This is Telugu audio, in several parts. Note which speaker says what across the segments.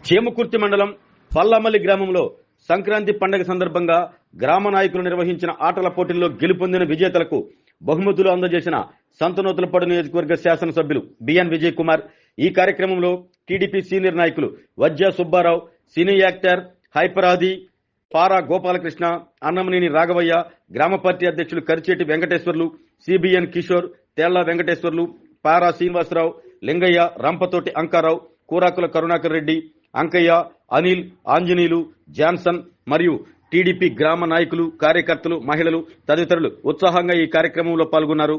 Speaker 1: చేమకుర్తి మండలం పల్లమల్లి గ్రామంలో సంక్రాంతి పండుగ సందర్భంగా గ్రామ నాయకులు నిర్వహించిన ఆటల పోటీల్లో గెలుపొందిన విజేతలకు బహుమతులు అందజేసిన సంతనూతలపాడు నియోజకవర్గ శాసనసభ్యులు బిఎన్ విజయ్ కుమార్. ఈ కార్యక్రమంలో టీడీపీ సీనియర్ నాయకులు వజ్జా సుబ్బారావు, సినీ యాక్టర్ హైపరాది, పారా గోపాలకృష్ణ, అన్నమనేని రాఘవయ్య, గ్రామ పార్టీ అధ్యక్షులు కరిచేటి వెంకటేశ్వర్లు, సిబిఎన్ కిషోర్, తేళ్ల వెంకటేశ్వర్లు, పారా శ్రీనివాసరావు, లింగయ్య, రంపతోటి అంకారావు, కూరాకుల కరుణాకర్ రెడ్డి, అంకయ్య, అనిల్, ఆంజనేయులు, జాన్సన్ మరియు టీడీపీ గ్రామ నాయకులు, కార్యకర్తలు, మహిళలు తదితరులు ఉత్సాహంగా ఈ కార్యక్రమంలో పాల్గొన్నారు.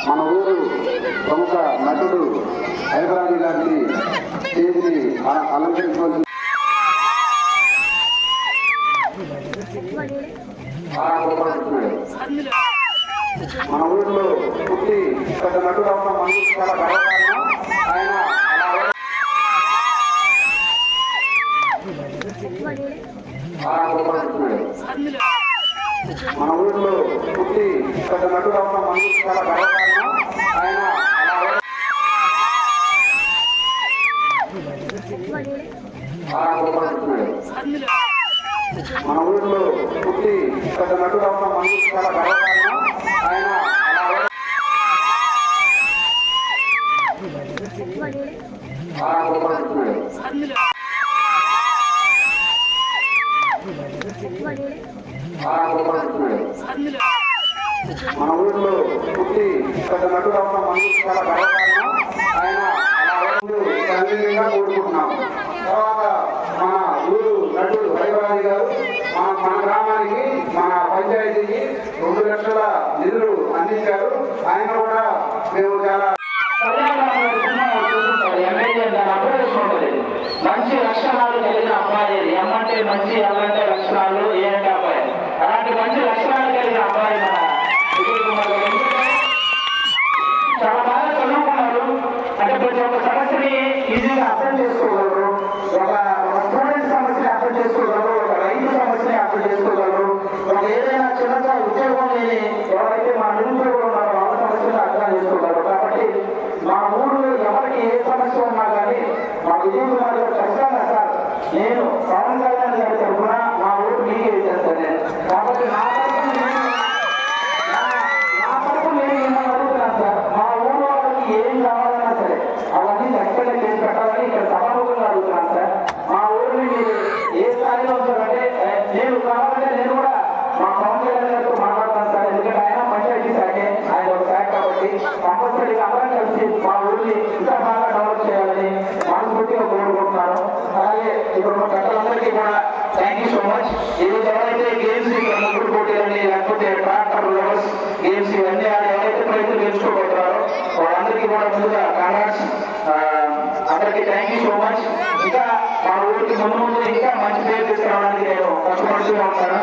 Speaker 2: మన ఊరు ప్రముఖ నటుడు హైదరాబాద్ గారి స్టేజ్ని అలంకరించవలసి మన ఊరిలో పుట్టి పెద్ద నటుడు అవడం మనకు చాలా గర్వకారణం. ఆయన మన ఊరిలో పుట్టి పెద్ద నటుడు అవడం మనకు చాలా గర్వకారణం. ఆయన మన ఊరిలో పుట్టి పెద్ద నటుడు అవడం మనకు చాలా గర్వకారణం. ఆయన మన ఊరిలో పుట్టి పెద్ద నటుడు అవడం మనకు చాలా గర్వకారణం. ఆయన సందర్భంగా కోరుకుంటున్నాం. తర్వాత మన ఊరు నటుడు హైదరాబాద్ గారు మన గ్రామానికి, మన పంచాయతీకి 2 లక్షల నిధులు అందించారు. ఆయన కూడా మేము చాలా
Speaker 3: మంచి లక్షణాలు కలిగిన అబ్బాయి. ఏమంటే మంచి, ఎలాంటి లక్షణాలు, ఏంటి అబ్బాయి, అలాంటి మంచి లక్షణాలు కలిగిన అబ్బాయి మన విజయ్ కుమార్ గారు. చాలా బాగా చదువుకున్నారు. అంటే ప్రతి ఒక్క సమస్యని ఈజీగా అర్థం చేసుకోగలరు. ఒక స్టూడెంట్ సమస్యని అర్థం చేసుకోగలరు, ఒక రైతు సమస్యని అర్థం చేసుకోగలరు. ఒక ఏదైనా చిన్నగా ఉద్యోగం లేని ఎవరైతే మా నిరుద్యోగులు ఉన్నారో వాళ్ళ సమస్యను అర్థం చేసుకోగలరు. కాబట్టి మా ఊళ్ళో ఎవరికి ఏ సమస్య ఉన్నా కానీ మా విజయ్ కుమార్ గారు ఖచ్చితంగా సార్ నేను పవన్ కళ్యాణ్ గారి తరఫున మా ఊరు మీకే చేస్తాను నేను. కాబట్టి నా తరఫున నేను మిమ్మల్ని అడుగుతున్నాను సార్. మా ఊరు వాళ్ళకి ఏం కావాలన్నా సరే అవన్నీ ఖచ్చితంగా చేసి పెట్టాలని ఇక్కడ సభాముఖంగా అడుగుతున్నాను సార్. మా ఊరిని మీరు ఏ స్థాయిలో ఉంచారంటే నేను కావాలంటే నేను కూడా మా పవన్ కళ్యాణ్ గారితో మాట్లాడతాను సార్. ఎందుకంటే ఆయన పంచాయతీ శాఖే, ఆయన ఒక శాఖ. కాబట్టి కంపల్సరీగా అందరం కలిసి మా ఊరిని ఇంకా బాగా డెవలప్ చేయాలని మనస్ఫూర్తిగా కోరుకుంటున్నాను. అలాగే ఇప్పుడు మా పెద్దలందరికీ కూడా థ్యాంక్ యూ సో మచ్. ఈరోజు ఎవరైతే గేమ్స్ ఇక్కడ ముగ్గురు పోటీలని, లేకపోతే ట్రాక్టర్ లెవెల్స్ గేమ్స్ ఇవన్నీ ఎవరైతే ప్రయత్నం నేర్చుకోబోతున్నారో వాళ్ళందరికీ కూడా ముందుగా కంగ్రాట్స్. అందరికీ థ్యాంక్ యూ సో మచ్. ఇంకా మా ఊరికి ముందు ఇంకా మంచి పేరు తీసుకురావడానికి నేను కష్టపడుతూనే ఉంటాను.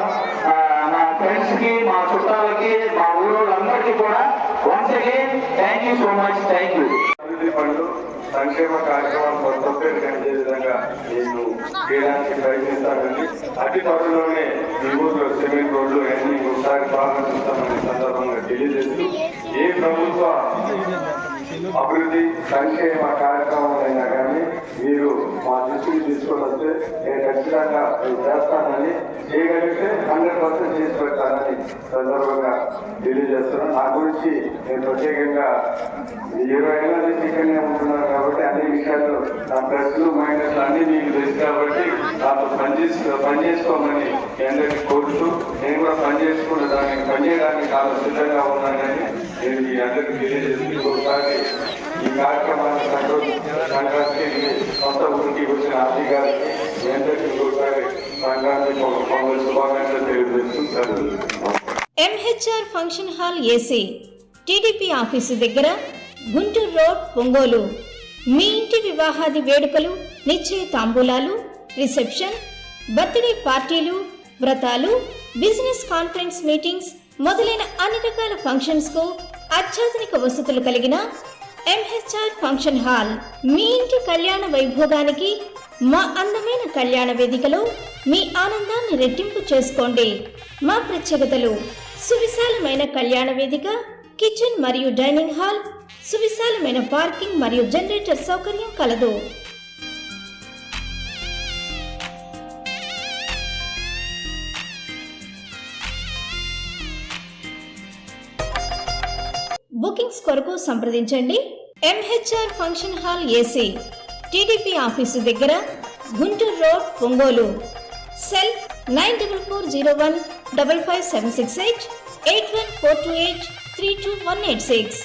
Speaker 3: నా ఫ్రెండ్స్ కి, మా చుట్టాలకి, మా ఊళ్ళందరికీ కూడా once again thank you so much. Thank you.
Speaker 4: పనులు, సంక్షేమ కార్యక్రమాలు కొత్త కనిపించే విధంగా నేను చేయడానికి ప్రయత్నిస్తానండి. అతి త్వరలోనే ఈ ఊర్లో సిమెంట్ రోడ్లు అన్ని ఒకసారి ప్రారంభిస్తామనే సందర్భంగా తెలియజేస్తూ, ఏ ప్రభుత్వ అభివృద్ధి సంక్షేమ కార్యక్రమాలైనా కానీ మీరు మా దృష్టికి తీసుకొని వస్తే నేను ఖచ్చితంగా చేస్తానని, చేయగలిగితే 100% చేసి పెడతానని సందర్భంగా తెలియజేస్తున్నాను. నా గురించి నేను ప్రత్యేకంగా 20 ఏళ్ళ నుంచి ఇక్కడనే ఉంటున్నాను కాబట్టి అన్ని విషయాలు నా ప్లస్లు మైనస్లు అన్ని మీకు తెలుసు కాబట్టి నాతో పనిచేసుకోమని అందరికీ కోరుతూ, నేను కూడా పనిచేయడానికి చాలా సిద్ధంగా ఉన్నానని నేను మీ అందరికీ తెలియజేసి ఒకసారి ఈ కార్యక్రమాన్ని సంక్రాంతికి కొత్త ఊరికి వచ్చిన ఆర్టీ గారికి మీ అందరికీ ఒకసారి సంక్రాంతి పొంగల్ శుభాకాంక్షలు తెలియజేస్తూ
Speaker 5: MHR function hall AC, TDP office దగ్గర, గుంటూరు రోడ్, ఒంగోలు. మీ ఇంటి వివాహాది వేడుకలు, నిశ్చయ తాంబూలాలు, రిసెప్షన్, బర్త్డే పార్టీలు, వ్రతాలు, బిజినెస్ కాన్ఫరెన్స్ మీటింగ్స్ మొదలైన అన్ని రకాల ఫంక్షన్స్ కు అత్యాధునిక వసతులు కలిగిన ఎంహెచ్ఆర్ ఫంక్షన్ హాల్ మీ ఇంటి కళ్యాణ వైభోగానికి మా అందమైన కళ్యాణ వేదికలో మీ ఆనందాన్ని రెట్టింపు చేసుకోండి. మా ప్రత్యేకతలు: సువిశాలమైన కళ్యాణ వేదిక, కిచెన్ మరియు డైనింగ్ హాల్, సువిశాలమైన పార్కింగ్ మరియు జనరేటర్ సౌకర్యం కలదు. బుకింగ్స్ కొరకు సంప్రదించండి. MHR function hall AC, TDP office దగ్గర, గుంటూరు రోడ్, ఒంగోలు. సెల్ 9440155768 8142832186.